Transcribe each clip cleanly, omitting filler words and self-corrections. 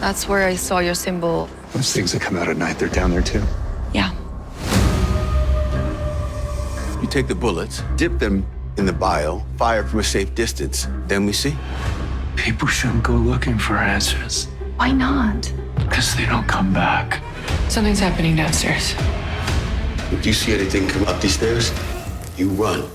That's where I saw your symbol. Those things that come out at night, they're down there too. Yeah. You take the bullets, dip them in the bile, fire from a safe distance. Then we see. People shouldn't go looking for answers Why not? because they don't come back. Something's happening downstairs. If you see anything come up these stairs, you run.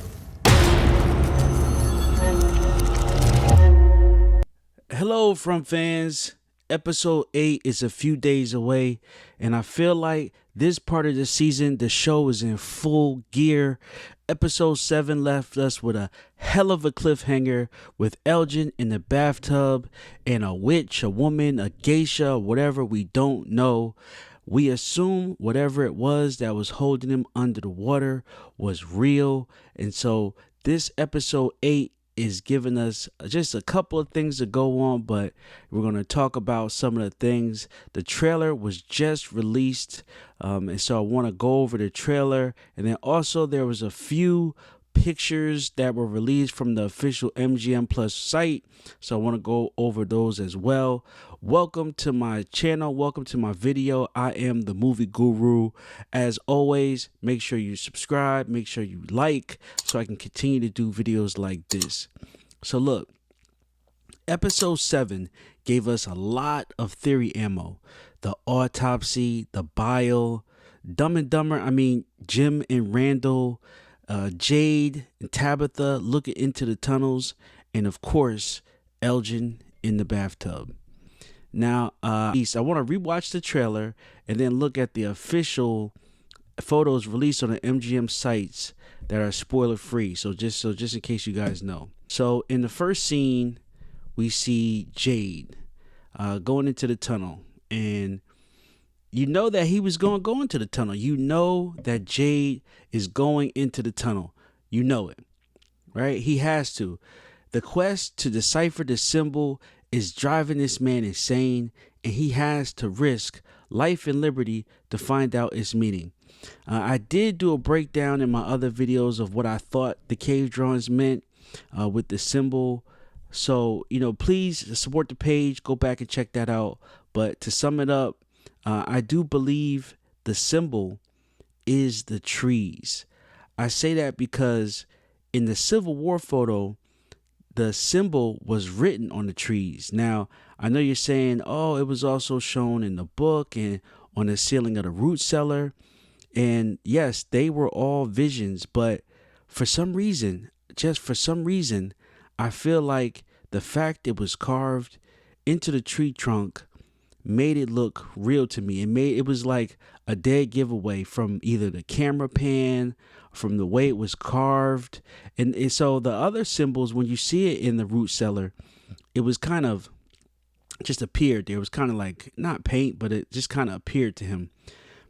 Hello, From fans. Episode 8 is a few days away, and I feel like this part of the season, the show is in full gear. Episode 7 left us with a hell of a cliffhanger with Elgin in the bathtub and a witch, a woman, a geisha, whatever, we don't know. We assume whatever it was that was holding him under the water was real, and so this episode 8 is giving us just a couple of things to go on, but we're going to talk about some of the things. The trailer was just released, and so I want to go over the trailer, and then also there was a few pictures that were released from the official MGM Plus site, so I want to go over those as well. Welcome to my channel, welcome to my video. I am the movie guru. As always, make sure you subscribe, make sure you like, so I can continue to do videos like this. So look, episode 7 gave us a lot of theory ammo. The autopsy, the bile, Dumb and Dumber, Jim and Randall, Jade and Tabitha looking into the tunnels, and of course Elgin in the bathtub. Now I want to rewatch the trailer and then look at the official photos released on the MGM sites that are spoiler free, so just in case you guys know. So in the first scene we see Jade going into the tunnel, and you know that he was going to go into the tunnel. You know that Jade is going into the tunnel. You know it, right? He has to. The quest to decipher the symbol is driving this man insane, and he has to risk life and liberty to find out its meaning. I did do a breakdown in my other videos of what I thought the cave drawings meant with the symbol. So, please support the page. Go back and check that out. But to sum it up, I do believe the symbol is the trees. I say that because in the Civil War photo, the symbol was written on the trees. Now, I know you're saying, oh, it was also shown in the book and on the ceiling of the root cellar. And yes, they were all visions, but for some reason, I feel like the fact it was carved into the tree trunk made it look real to me. It was like a dead giveaway from either the camera pan, from the way it was carved, and so the other symbols, when you see it in the root cellar, it was kind of just appeared there. It was kind of like not paint, but it just kind of appeared to him.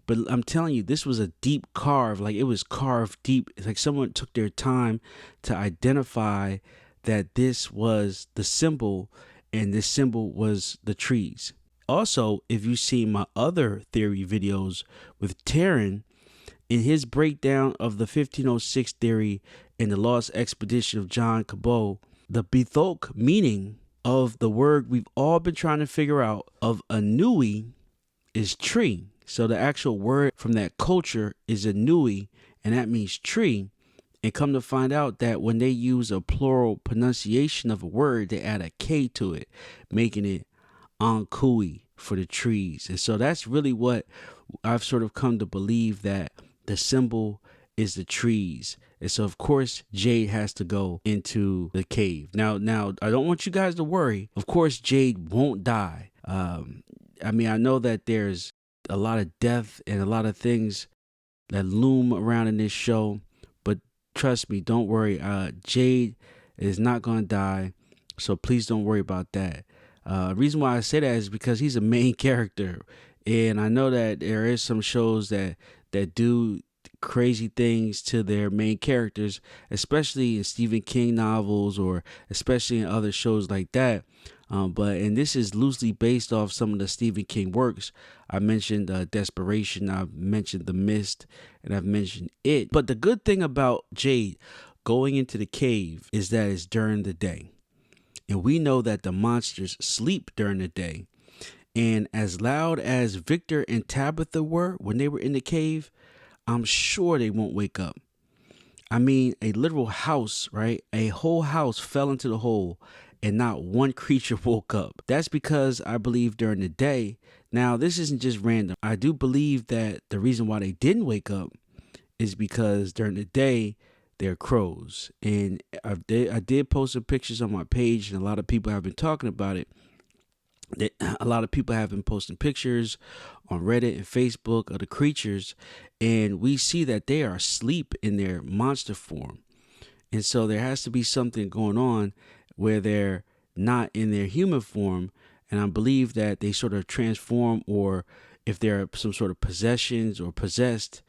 But I'm telling you, this was a deep carve. Like, it was carved deep. It's like someone took their time to identify that this was the symbol, and this symbol was the trees. Also, if you see my other theory videos with Taryn, in his breakdown of the 1506 theory and the lost expedition of John Cabot, the Bithok meaning of the word we've all been trying to figure out of Anui is tree. So the actual word from that culture is Anui, and that means tree. And come to find out that when they use a plural pronunciation of a word, they add a K to it, making it Ankui for the trees. And so that's really what I've sort of come to believe, that the symbol is the trees. And so of course Jade has to go into the cave. Now I don't want you guys to worry. Of course Jade won't die. I know that there's a lot of death and a lot of things that loom around in this show, but trust me, don't worry. Jade is not going to die, so please don't worry about that. Reason why I say that is because he's a main character, and I know that there is some shows that do crazy things to their main characters, especially in Stephen King novels or especially in other shows like that. And this is loosely based off some of the Stephen King works. I mentioned Desperation, I've mentioned The Mist, and I've mentioned It. But the good thing about Jade going into the cave is that it's during the day. And we know that the monsters sleep during the day. And as loud as Victor and Tabitha were when they were in the cave, I'm sure they won't wake up. I mean, a literal house, right? A whole house fell into the hole and not one creature woke up. That's because I believe during the day, now this isn't just random. I do believe that the reason why they didn't wake up is because during the day, they're crows. And I did post some pictures on my page, and a lot of people have been talking about it. A lot of people have been posting pictures on Reddit and Facebook of the creatures, and we see that they are asleep in their monster form. And so there has to be something going on where they're not in their human form. And I believe that they sort of transform, or if there are some sort of possessions or possessed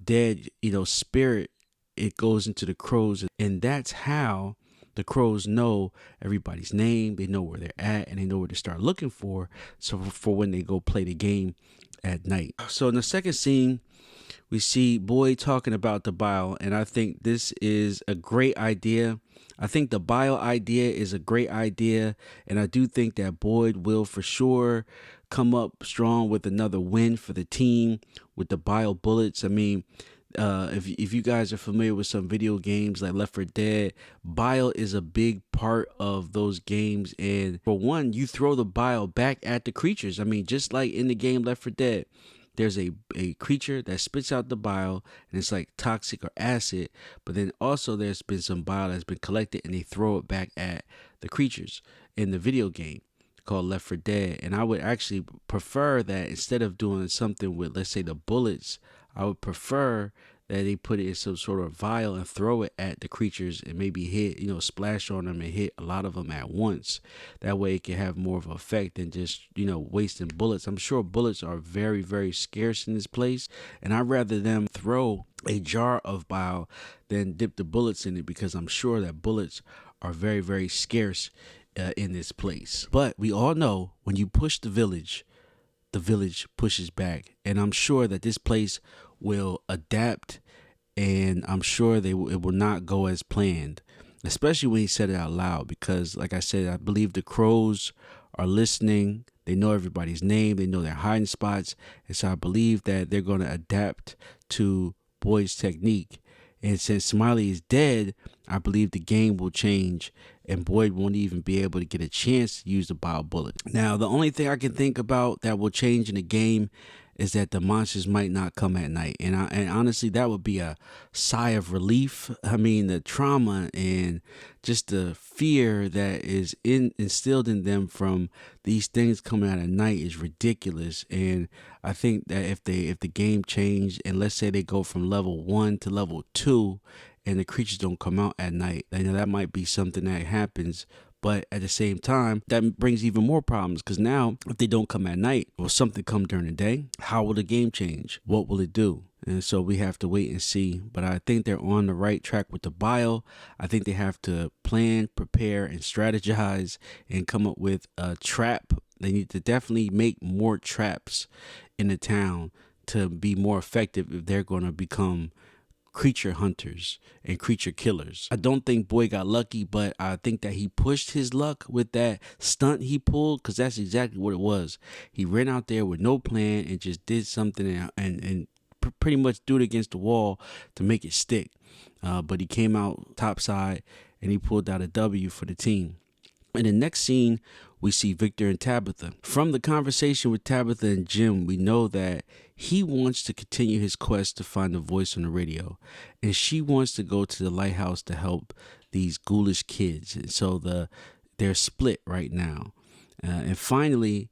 dead, spirit, it goes into the crows. And that's how the crows know everybody's name. They know where they're at, and they know where to start looking for. So for when they go play the game at night. So in the second scene, we see Boyd talking about the bile, and I think this is a great idea. I think the bile idea is a great idea, and I do think that Boyd will for sure come up strong with another win for the team with the bile bullets. I mean, if you guys are familiar with some video games like Left 4 Dead, bile is a big part of those games. And for one, you throw the bile back at the creatures. I mean, just like in the game Left 4 Dead, there's a creature that spits out the bile, and it's like toxic or acid. But then also there's been some bile that's been collected, and they throw it back at the creatures in the video game called Left 4 Dead. And I would actually prefer that instead of doing something with, let's say, the bullets, I would prefer that they put it in some sort of vial and throw it at the creatures and maybe hit, splash on them and hit a lot of them at once. That way it can have more of an effect than just, wasting bullets. I'm sure bullets are very, very scarce in this place, and I'd rather them throw a jar of bile than dip the bullets in it, because I'm sure that bullets are very, very scarce in this place. But we all know when you push the village pushes back, and I'm sure that this place will adapt, and I'm sure it will not go as planned, especially when he said it out loud, because like I said, I believe the crows are listening. They know everybody's name, they know their hiding spots, and so I believe that they're going to adapt to Boyd's technique. And since Smiley is dead, I believe the game will change, and Boyd won't even be able to get a chance to use the bile bullet. Now, the only thing I can think about that will change in the game is that the monsters might not come at night. And honestly, that would be a sigh of relief. I mean, the trauma and just the fear that is instilled in them from these things coming out at night is ridiculous. And I think that if the game changed, and let's say they go from level 1 to level 2 and the creatures don't come out at night, then that might be something that happens. But at the same time, that brings even more problems, because now if they don't come at night, will something come during the day? How will the game change? What will it do? And so we have to wait and see. But I think they're on the right track with the bile. I think they have to plan, prepare, and strategize and come up with a trap. They need to definitely make more traps in the town to be more effective if they're going to become creature hunters and creature killers. I don't think Boyd got lucky, but I think that he pushed his luck with that stunt he pulled, because that's exactly what it was. He ran out there with no plan and just did something and pretty much threw it against the wall to make it stick. But he came out topside and he pulled out a W for the team. In the next scene, we see Victor and Tabitha. From the conversation with Tabitha and Jim, we know that he wants to continue his quest to find the voice on the radio, and she wants to go to the lighthouse to help these ghoulish kids. And so they're split right now. And finally,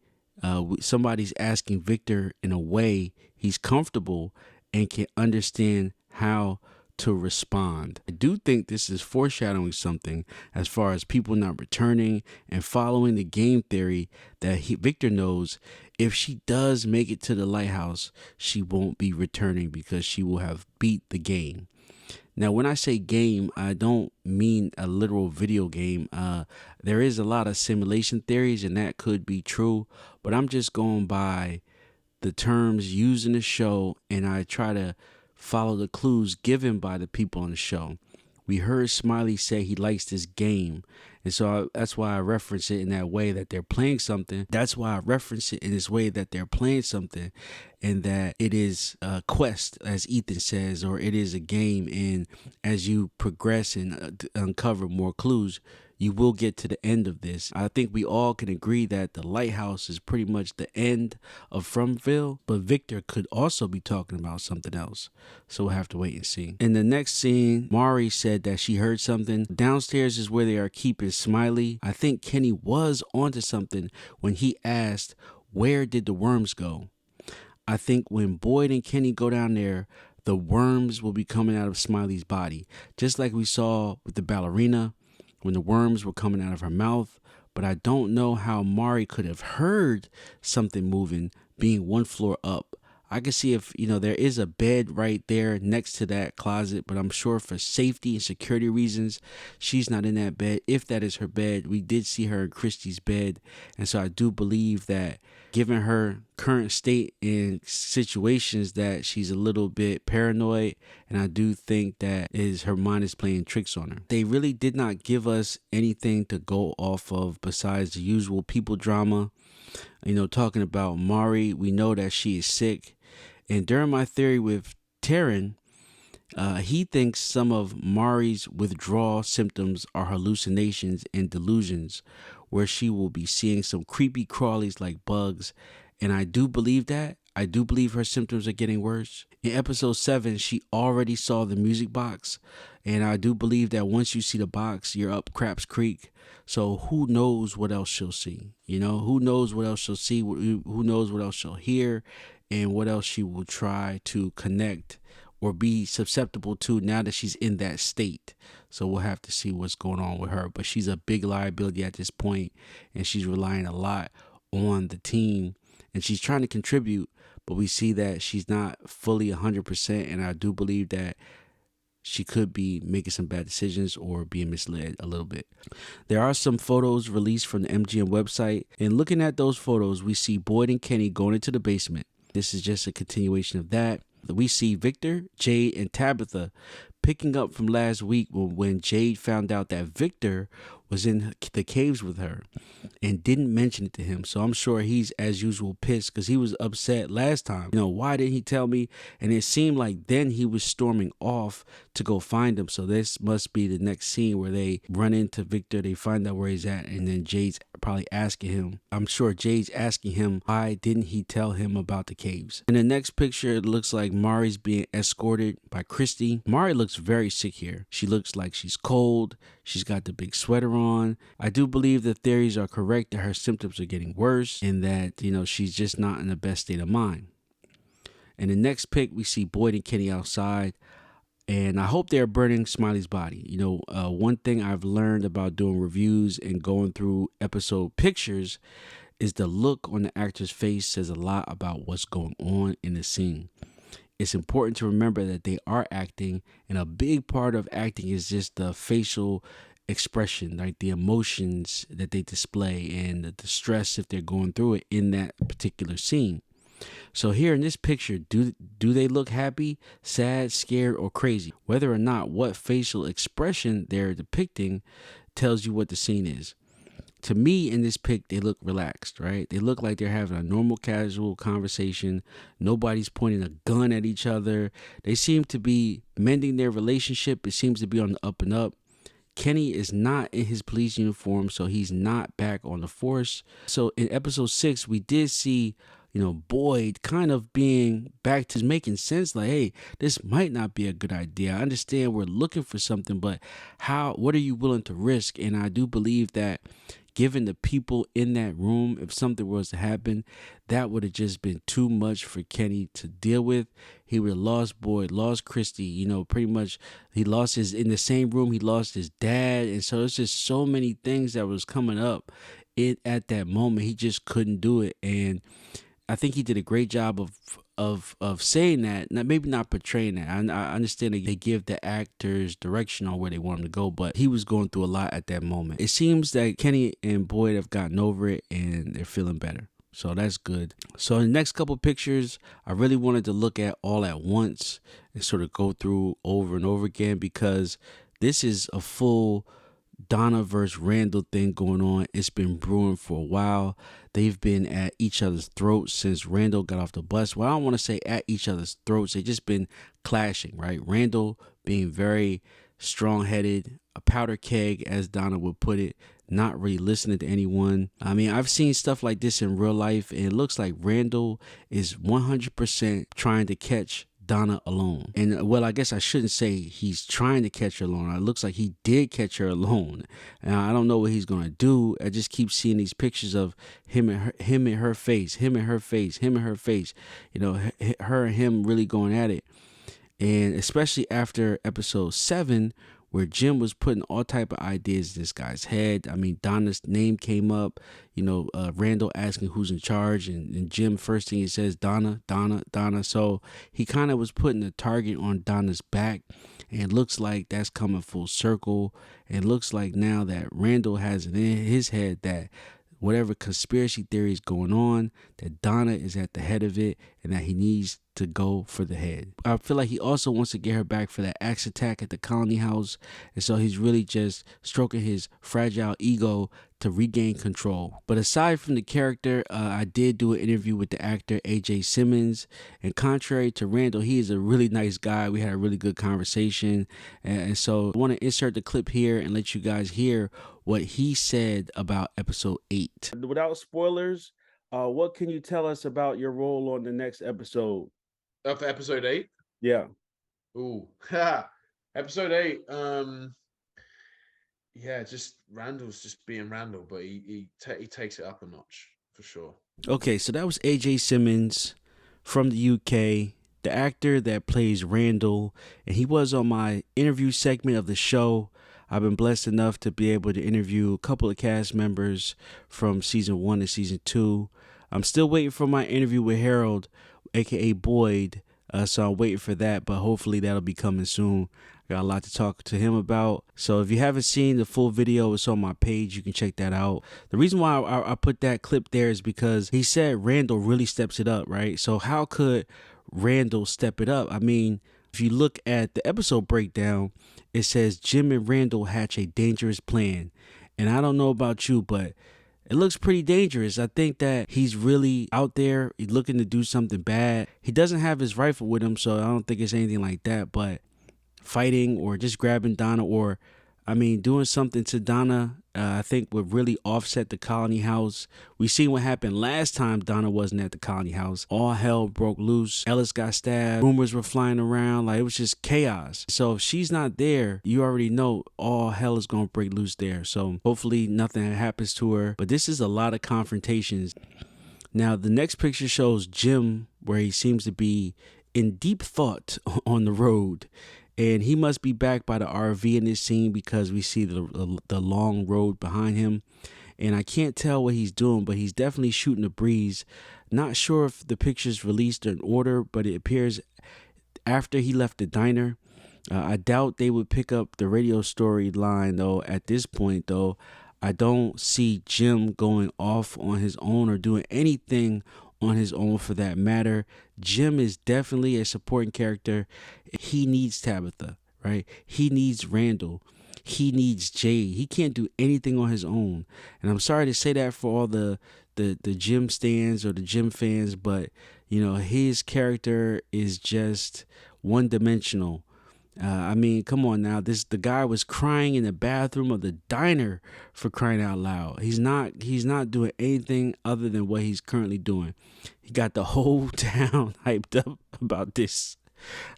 somebody's asking Victor in a way he's comfortable and can understand how to respond. I do think this is foreshadowing something as far as people not returning and following the game theory that Victor knows if she does make it to the lighthouse, she won't be returning because she will have beat the game. Now, when I say game, I don't mean a literal video game. There is a lot of simulation theories, and that could be true, but I'm just going by the terms used in the show, and I try to follow the clues given by the people on the show. We heard Smiley say he likes this game. And so that's why I reference it in that way that they're playing something. That's why I reference it in this way that they're playing something, and that it is a quest, as Ethan says, or it is a game. And as you progress and uncover more clues, you will get to the end of this. I think we all can agree that the lighthouse is pretty much the end of Fromville, but Victor could also be talking about something else. So we'll have to wait and see. In the next scene, Mari said that she heard something. Downstairs is where they are keeping Smiley. I think Kenny was onto something when he asked, where did the worms go? I think when Boyd and Kenny go down there, the worms will be coming out of Smiley's body, just like we saw with the ballerina when the worms were coming out of her mouth. But I don't know how Mari could have heard something moving being one floor up. I can see if, there is a bed right there next to that closet, but I'm sure for safety and security reasons, she's not in that bed. If that is her bed, we did see her in Christy's bed. And so I do believe that given her current state and situations, that she's a little bit paranoid. And I do think that her mind is playing tricks on her. They really did not give us anything to go off of besides the usual people drama. Talking about Mari, we know that she is sick. And during my theory with Taryn, he thinks some of Mari's withdrawal symptoms are hallucinations and delusions, where she will be seeing some creepy crawlies like bugs. And I do believe that. I do believe her symptoms are getting worse. In episode 7, she already saw the music box. And I do believe that once you see the box, you're up Craps Creek. So who knows what else she'll see? Who knows what else she'll see? Who knows what else she'll hear? And what else she will try to connect or be susceptible to now that she's in that state. So we'll have to see what's going on with her. But she's a big liability at this point, and she's relying a lot on the team, and she's trying to contribute, but we see that she's not fully 100%. And I do believe that she could be making some bad decisions or being misled a little bit. There are some photos released from the MGM website, and looking at those photos, we see Boyd and Kenny going into the basement. This is just a continuation of that. We see Victor, Jade, and Tabitha picking up from last week when Jade found out that Victor was in the caves with her and didn't mention it to him. So I'm sure he's, as usual, pissed because he was upset last time. Why didn't he tell me? And it seemed like then he was storming off to go find him. So this must be the next scene where they run into Victor, they find out where he's at, and then Jade's probably asking him. I'm sure Jade's asking him, why didn't he tell him about the caves? In the next picture, it looks like Mari's being escorted by Christy. Mari looks very sick here. She looks like she's cold. She's got the big sweater on. I do believe the theories are correct that her symptoms are getting worse and that, she's just not in the best state of mind. In the next pic, we see Boyd and Kenny outside, and I hope they're burning Smiley's body. One thing I've learned about doing reviews and going through episode pictures is the look on the actor's face says a lot about what's going on in the scene. It's important to remember that they are acting, and a big part of acting is just the facial expression, like the emotions that they display and the stress if they're going through it in that particular scene. So here in this picture, do they look happy, sad, scared, or crazy? Whether or not what facial expression they're depicting tells you what the scene is. To me, in this pic, they look relaxed, right? They look like they're having a normal, casual conversation. Nobody's pointing a gun at each other. They seem to be mending their relationship. It seems to be on the up and up. Kenny is not in his police uniform, so he's not back on the force. So in episode 6, we did see, Boyd kind of being back to making sense. Like, hey, this might not be a good idea. I understand we're looking for something, but what are you willing to risk? And I do believe that given the people in that room, if something was to happen, that would have just been too much for Kenny to deal with. He would have lost Boyd, lost Christy, pretty much he lost in the same room, he lost his dad. And so it's just so many things that was coming up at that moment. He just couldn't do it. And I think he did a great job of saying that, maybe not portraying that. I understand that they give the actors direction on where they want him to go, but he was going through a lot at that moment. It seems that Kenny and Boyd have gotten over it and they're feeling better. So that's good. So in the next couple pictures, I really wanted to look at all at once and sort of go through over and over again because This is a full Donna versus Randall thing going on. It's been brewing for a while. They've been at each other's throats since Randall got off the bus. Well, I don't want to say at each other's throats. They've just been clashing, right? Randall being very strong-headed, a powder keg, as Donna would put it, not really listening to anyone. I mean, I've seen stuff like this in real life, and it looks like Randall is 100% trying to catch Donna alone. And well, I guess I shouldn't say he's trying to catch her alone. It looks like he did catch her alone. And I don't know what he's gonna do. I just keep seeing these pictures of him and her face, him and her face, him and her face. You know, her and him really going at it. And especially after episode 7, where Jim was putting all type of ideas in this guy's head. I mean, Donna's name came up, you know, Randall asking who's in charge, and Jim, first thing he says, Donna, Donna, Donna. So he kind of was putting a target on Donna's back, and it looks like that's coming full circle. It looks like now that Randall has it in his head that whatever conspiracy theory is going on, that Donna is at the head of it, and that he needs to go for the head. I feel like he also wants to get her back for that axe attack at the colony house, and so he's really just stroking his fragile ego to regain control. But aside from the character, I did do an interview with the actor AJ Simmons, and contrary to Randall, he is a really nice guy. We had a really good conversation, and so I want to insert the clip here and let you guys hear what he said about episode 8. Without spoilers, what can you tell us about your role on the next episode? For episode 8? Yeah. Ooh. Episode 8. Yeah, just Randall's just being Randall, but he takes it up a notch for sure. Okay, so that was AJ Simmons from the UK, the actor that plays Randall, and he was on my interview segment of the show. I've been blessed enough to be able to interview a couple of cast members from season 1 and season 2. I'm still waiting for my interview with Harold, aka Boyd, so I'm waiting for that, but hopefully that'll be coming soon. I got a lot to talk to him about. So if you haven't seen the full video, it's on my page. You can check that out. The reason why I put that clip there is because he said Randall really steps it up, right? So how could Randall step it up? I mean, if you look at the episode breakdown, it says Jim and Randall hatch a dangerous plan. And I don't know about you, but it looks pretty dangerous. I think that he's really out there looking to do something bad. He doesn't have his rifle with him, so I don't think it's anything like that. But fighting or just grabbing Donna, or I mean doing something to Donna, I think would really offset the colony house. We seen what happened last time Donna wasn't at the colony house. All hell broke loose. Ellis got stabbed. Rumors were flying around. Like, it was just chaos. So if she's not there, you already know all hell is gonna break loose there. So hopefully nothing happens to her. But this is a lot of confrontations. Now the next picture shows Jim, where he seems to be in deep thought on the road. And he must be back by the RV in this scene because we see the long road behind him. And I can't tell what he's doing, but he's definitely shooting a breeze. Not sure if the picture's released in order, but it appears after he left the diner. I doubt they would pick up the radio storyline, though. At this point, though, I don't see Jim going off on his own or doing anything on his own for that matter. Jim is definitely a supporting character. He needs Tabitha, right? He needs Randall. He needs Jade. He can't do anything on his own. And I'm sorry to say that for all the Jim stands or the Jim fans, but you know, his character is just one-dimensional. I mean, come on now. The guy was crying in the bathroom of the diner, for crying out loud. He's not doing anything other than what he's currently doing. He got the whole town hyped up about this.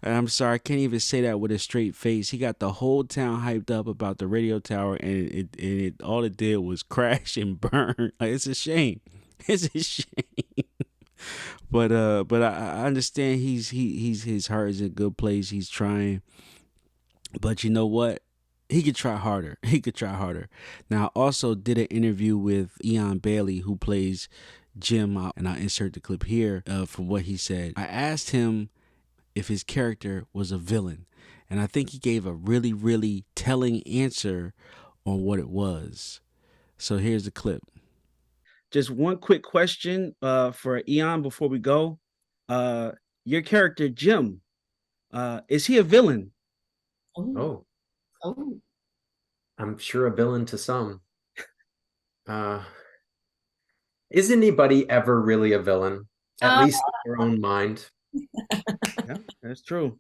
And I'm sorry, I can't even say that with a straight face. He got the whole town hyped up about the radio tower, and it all it did was crash and burn. Like, it's a shame. It's a shame. But I understand he's his heart is in a good place. He's trying. But you know what? He could try harder. He could try harder. Now, I also did an interview with Ian Bailey, who plays Jim, and I'll insert the clip here from what he said. I asked him if his character was a villain, and I think he gave a really, really telling answer on what it was. So here's the clip. Just one quick question for Ian before we go. Your character, Jim, is he a villain? Oh. Oh, I'm sure a villain to some. Uh, is anybody ever really a villain? At uh, least in their own mind. Yeah, that's true.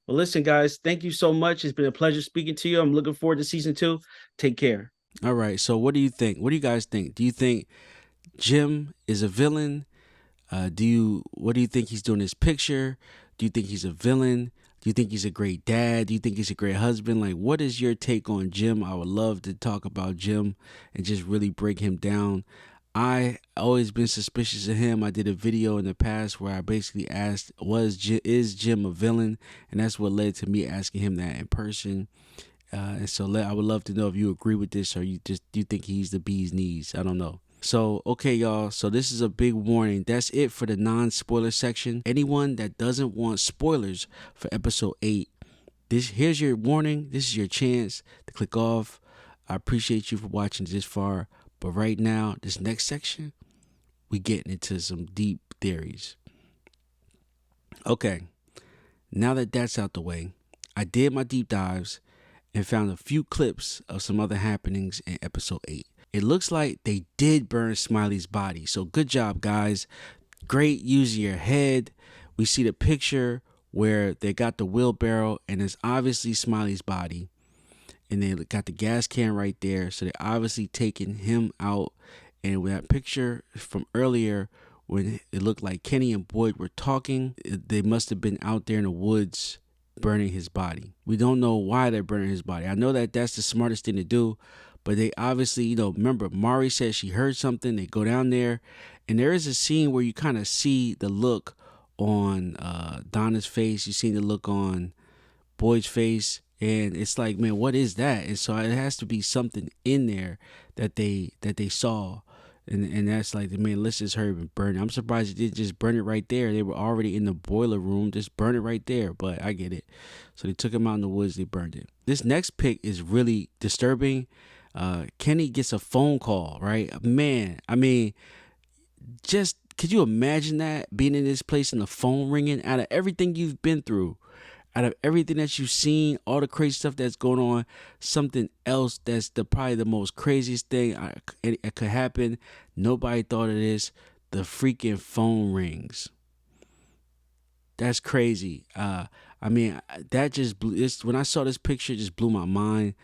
Well, listen, guys, thank you so much. It's been a pleasure speaking to you. I'm looking forward to season 2. Take care. All right. So, what do you think? What do you guys think? Do you think Jim is a villain? What do you think he's doing in this picture? Do you think he's a villain? Do you think he's a great dad? Do you think he's a great husband? Like, what is your take on Jim? I would love to talk about Jim and just really break him down. I always been suspicious of him. I did a video in the past where I basically asked, is Jim a villain? And that's what led to me asking him that in person. And so I would love to know if you agree with this, or you think he's the bee's knees. I don't know. So, okay, y'all. So this is a big warning. That's it for the non-spoiler section. Anyone that doesn't want spoilers for episode 8, here's your warning. This is your chance to click off. I appreciate you for watching this far. But right now, this next section, we getting into some deep theories. Okay. Now that that's out the way, I did my deep dives and found a few clips of some other happenings in episode 8. It looks like they did burn Smiley's body. So good job, guys. Great using your head. We see the picture where they got the wheelbarrow and it's obviously Smiley's body. And they got the gas can right there. So they're obviously taking him out. And with that picture from earlier, when it looked like Kenny and Boyd were talking, they must have been out there in the woods burning his body. We don't know why they're burning his body. I know that that's the smartest thing to do, but they obviously, remember Mari said she heard something. They go down there, and there is a scene where you kind of see the look on Donna's face. You see the look on Boyd's face, and it's like, man, what is that? And so it has to be something in there that they saw. And that's like, man, let's just hurry and burn it. I'm surprised it didn't just burn it right there. They were already in the boiler room. Just burn it right there. But I get it. So they took him out in the woods. They burned it. This next pic is really disturbing. Kenny gets a phone call, right? Man, I mean, just could you imagine that? Being in this place and the phone ringing out of everything you've been through? Out of everything that you've seen, all the crazy stuff that's going on, something else that's probably the most craziest thing it could happen. Nobody thought of this. The freaking phone rings. That's crazy. I mean, that just blew. When I saw this picture, it just blew my mind.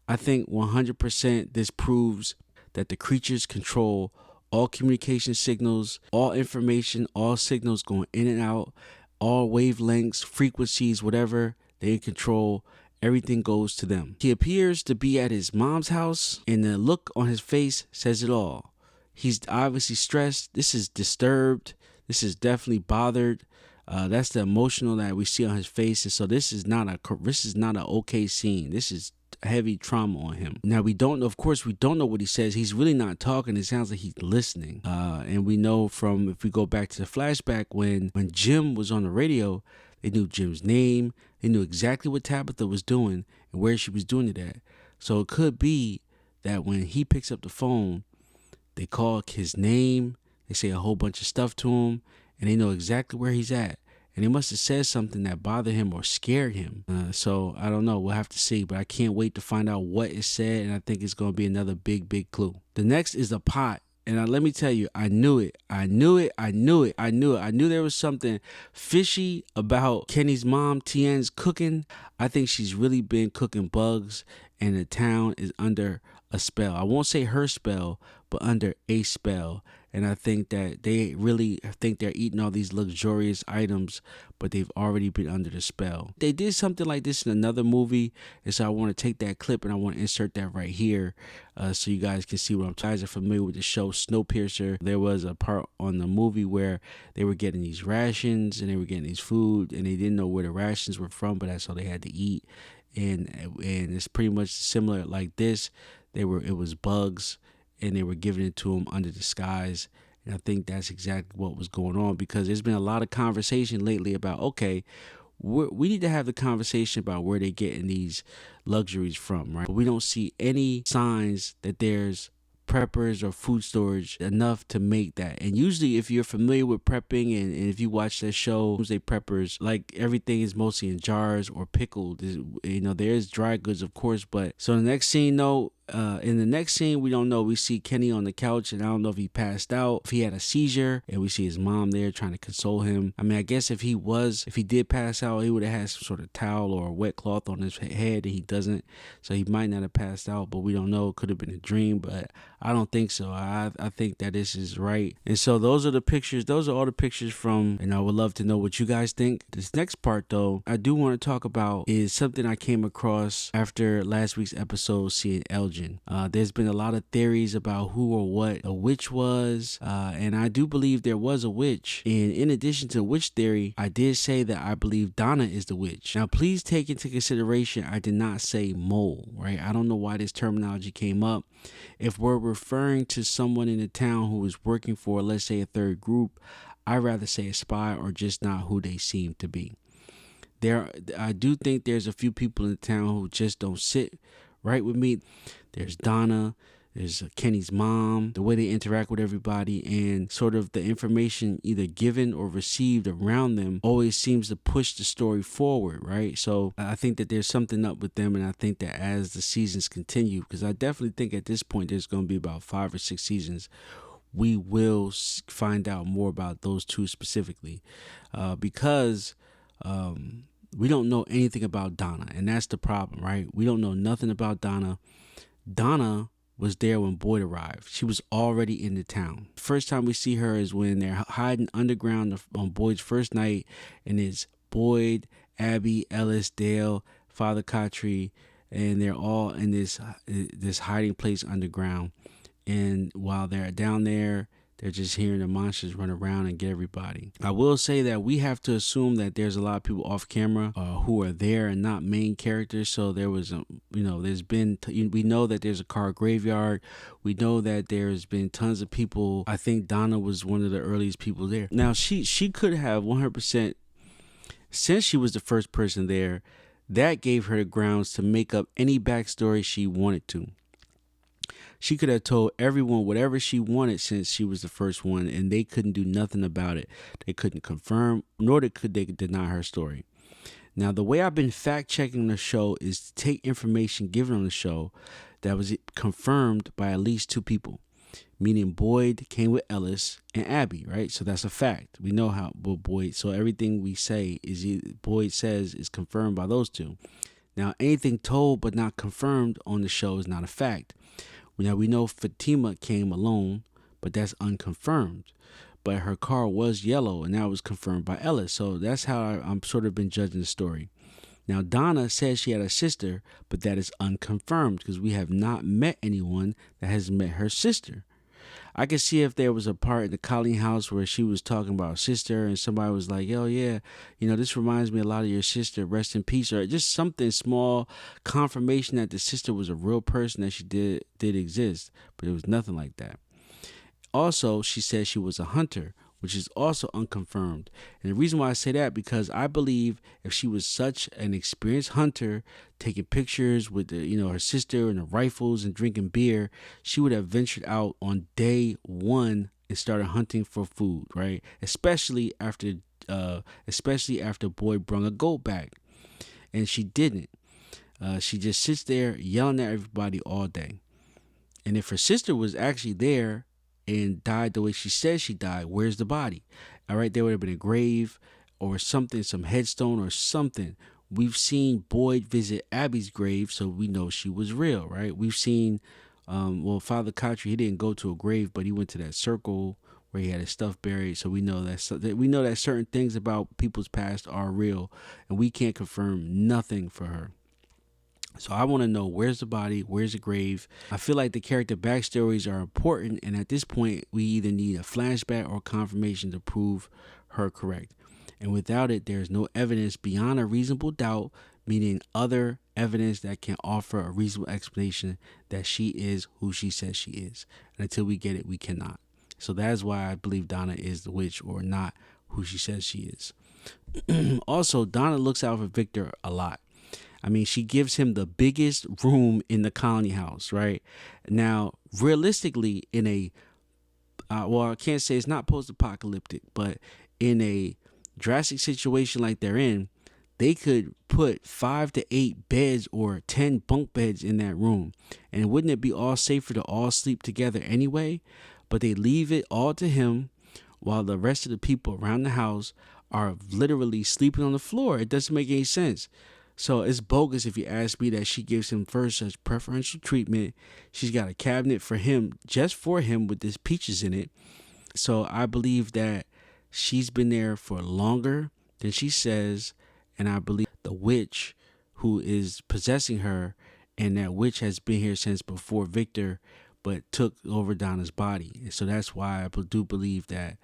I think 100% this proves that the creatures control all communication signals, all information, all signals going in and out. All wavelengths, frequencies, whatever, they control. Everything goes to them. He appears to be at his mom's house, and the look on his face says it all. He's obviously stressed. This is disturbed. This is definitely bothered. That's the emotional that we see on his face. And so this is not an okay scene. This is heavy trauma on him. Now we don't know, of course, we don't know what he says. He's really not talking. It sounds like he's listening. And we know from, if we go back to the flashback, when Jim was on the radio, they knew Jim's name. They knew exactly what Tabitha was doing and where she was doing it at. So it could be that when he picks up the phone, they call his name, they say a whole bunch of stuff to him, and they know exactly where he's at. And he must have said something that bothered him or scared him. So I don't know. We'll have to see. But I can't wait to find out what is said. And I think it's going to be another big, big clue. The next is the pot. And let me tell you, I knew it. I knew there was something fishy about Kenny's mom, Tien's cooking. I think she's really been cooking bugs. And the town is under a spell. I won't say her spell, but under a spell. And I think that they really think they're eating all these luxurious items, but they've already been under the spell. They did something like this in another movie, and so I want to take that clip and I want to insert that right here so you guys can see what I'm talking about. You guys are familiar with the show Snowpiercer. There was a part on the movie where they were getting these rations and they were getting these food, and they didn't know where the rations were from, but that's all they had to eat. And it's pretty much similar like this. It was bugs, and they were giving it to him under disguise. And I think that's exactly what was going on, because there's been a lot of conversation lately about, okay, we need to have the conversation about where they're getting these luxuries from, right? But we don't see any signs that there's preppers or food storage enough to make that. And usually if you're familiar with prepping and if you watch that show, Doomsday Preppers, like everything is mostly in jars or pickled. There's dry goods, of course, but so the next scene though, in the next scene, we don't know. We see Kenny on the couch, and I don't know if he passed out, if he had a seizure, and we see his mom there trying to console him. I mean, I guess if he did pass out, he would have had some sort of towel or a wet cloth on his head, and he doesn't, so he might not have passed out, but we don't know. It could have been a dream, but I don't think so. I think that this is right. And so those are the pictures. Those are all the pictures from, and I would love to know what you guys think. This next part, though, I do want to talk about is something I came across after last week's episode, seeing Elgin. There's been a lot of theories about who or what a witch was, and I do believe there was a witch. And in addition to witch theory, I did say that I believe Donna is the witch. Now, please take into consideration, I did not say mole, right? I don't know why this terminology came up. If we're referring to someone in the town who is working for, let's say, a third group, I'd rather say a spy or just not who they seem to be. I do think there's a few people in the town who just don't sit right with me. There's Donna, there's Kenny's mom, the way they interact with everybody, and sort of the information either given or received around them always seems to push the story forward, right? So I think that there's something up with them, and I think that as the seasons continue, because I definitely think at this point there's going to be about 5 or 6 seasons, we will find out more about those two specifically, because we don't know anything about Donna, and that's the problem, right? We don't know nothing about Donna. Donna was there when Boyd arrived. She was already in the town. First time we see her is when they're hiding underground on Boyd's first night, and it's Boyd, Abby, Ellis, Dale, Father Cottrey, and they're all in this hiding place underground. And while they're down there, they're just hearing the monsters run around and get everybody. I will say that we have to assume that there's a lot of people off camera who are there and not main characters. So there was, we know that there's a car graveyard. We know that there's been tons of people. I think Donna was one of the earliest people there. Now she could have 100%, since she was the first person there, that gave her the grounds to make up any backstory she wanted to. She could have told everyone whatever she wanted since she was the first one, and they couldn't do nothing about it. They couldn't confirm, nor could they deny her story. Now, the way I've been fact-checking the show is to take information given on the show that was confirmed by at least 2 people, meaning Boyd came with Ellis and Abby, right? So that's a fact. We know how Boyd, so everything we say is Boyd says is confirmed by those 2. Now, anything told but not confirmed on the show is not a fact. Now, we know Fatima came alone, but that's unconfirmed. But her car was yellow, and that was confirmed by Ellis. So that's how I'm sort of been judging the story. Now, Donna says she had a sister, but that is unconfirmed because we have not met anyone that has met her sister. I could see if there was a part in the Colleen house where she was talking about her sister and somebody was like, oh yeah, this reminds me a lot of your sister, rest in peace, or just something small, confirmation that the sister was a real person, that she did exist, but it was nothing like that. Also, she said she was a hunter, which is also unconfirmed. And the reason why I say that, because I believe if she was such an experienced hunter, taking pictures with her sister and the rifles and drinking beer, she would have ventured out on day 1 and started hunting for food, right? Especially after Boyd brung a goat back. And she didn't. She just sits there yelling at everybody all day. And if her sister was actually there and died the way she says she died, where's the body? All right, there would have been a grave or something, some headstone or something. We've seen Boyd visit Abby's grave, so we know she was real, right? We've seen, Father Cottrey, he didn't go to a grave, but he went to that circle where he had his stuff buried. So we know that certain things about people's past are real, and we can't confirm nothing for her. So I want to know, where's the body? Where's the grave? I feel like the character backstories are important, and at this point, we either need a flashback or confirmation to prove her correct. And without it, there's no evidence beyond a reasonable doubt, meaning other evidence that can offer a reasonable explanation that she is who she says she is. And until we get it, we cannot. So that's why I believe Donna is the witch, or not who she says she is. Also, Donna looks out for Victor a lot. I mean, she gives him the biggest room in the colony house, right? Now, realistically, in a well, I can't say it's not post-apocalyptic, but in a drastic situation like they're in, they could put 5 to 8 beds or 10 bunk beds in that room. And wouldn't it be all safer to all sleep together anyway? But they leave it all to him while the rest of the people around the house are literally sleeping on the floor. It doesn't make any sense. So it's bogus if you ask me that she gives him first such preferential treatment. She's got a cabinet for him, just for him, with this peaches in it. So I believe that she's been there for longer than she says. And I believe the witch who is possessing her, and that witch has been here since before Victor, but took over Donna's body. And so that's why I do believe that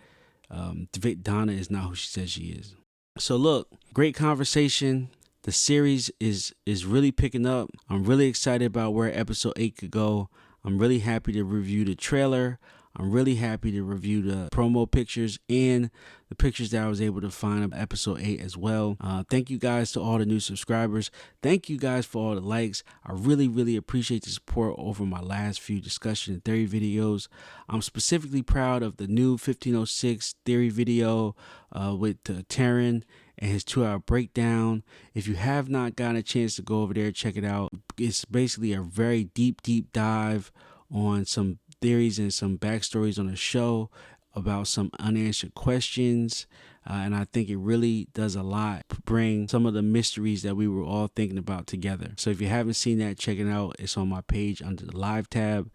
Donna is not who she says she is. So look, great conversation. The series is really picking up. I'm really excited about where episode 8 could go. I'm really happy to review the trailer. I'm really happy to review the promo pictures and the pictures that I was able to find of episode 8 as well. Thank you guys to all the new subscribers. Thank you guys for all the likes. I really, really appreciate the support over my last few discussion and theory videos. I'm specifically proud of the new 1506 theory video with Taryn and his 2-hour breakdown. If you have not gotten a chance to go over there, check it out. It's basically a very deep dive on some theories and some backstories on the show about some unanswered questions, and I think it really does a lot to bring some of the mysteries that we were all thinking about together. So if you haven't seen that, check it out. It's on my page under the live tab.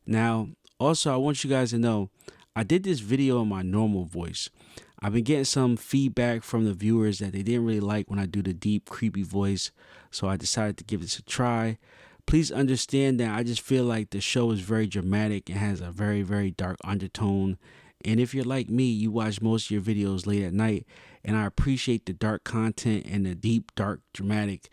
Now, also, I want you guys to know I did this video in my normal voice. I've been getting some feedback from the viewers that they didn't really like when I do the deep, creepy voice, so I decided to give this a try. Please understand that I just feel like the show is very dramatic and has a very, very dark undertone. And if you're like me, you watch most of your videos late at night, and I appreciate the dark content and the deep, dark, dramatic,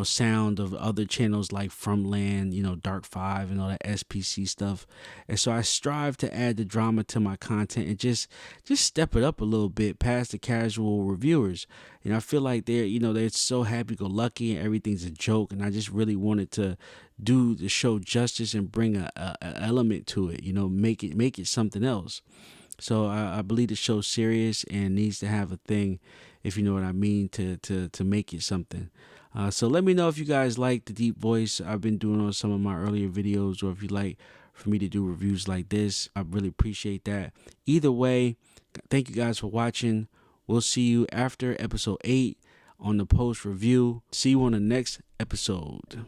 sound of other channels like Fromland, Dark 5 and all that SPC stuff. And so I strive to add the drama to my content and just step it up a little bit past the casual reviewers. I feel like they're so happy-go-lucky and everything's a joke, and I just really wanted to do the show justice and bring a element to it, make it something else. So I believe the show's serious and needs to have a thing, if you know what I mean, to make it something. So let me know if you guys like the deep voice I've been doing on some of my earlier videos, or if you like for me to do reviews like this. I really appreciate that. Either way, thank you guys for watching. We'll see you after episode 8 on the post review. See you on the next episode.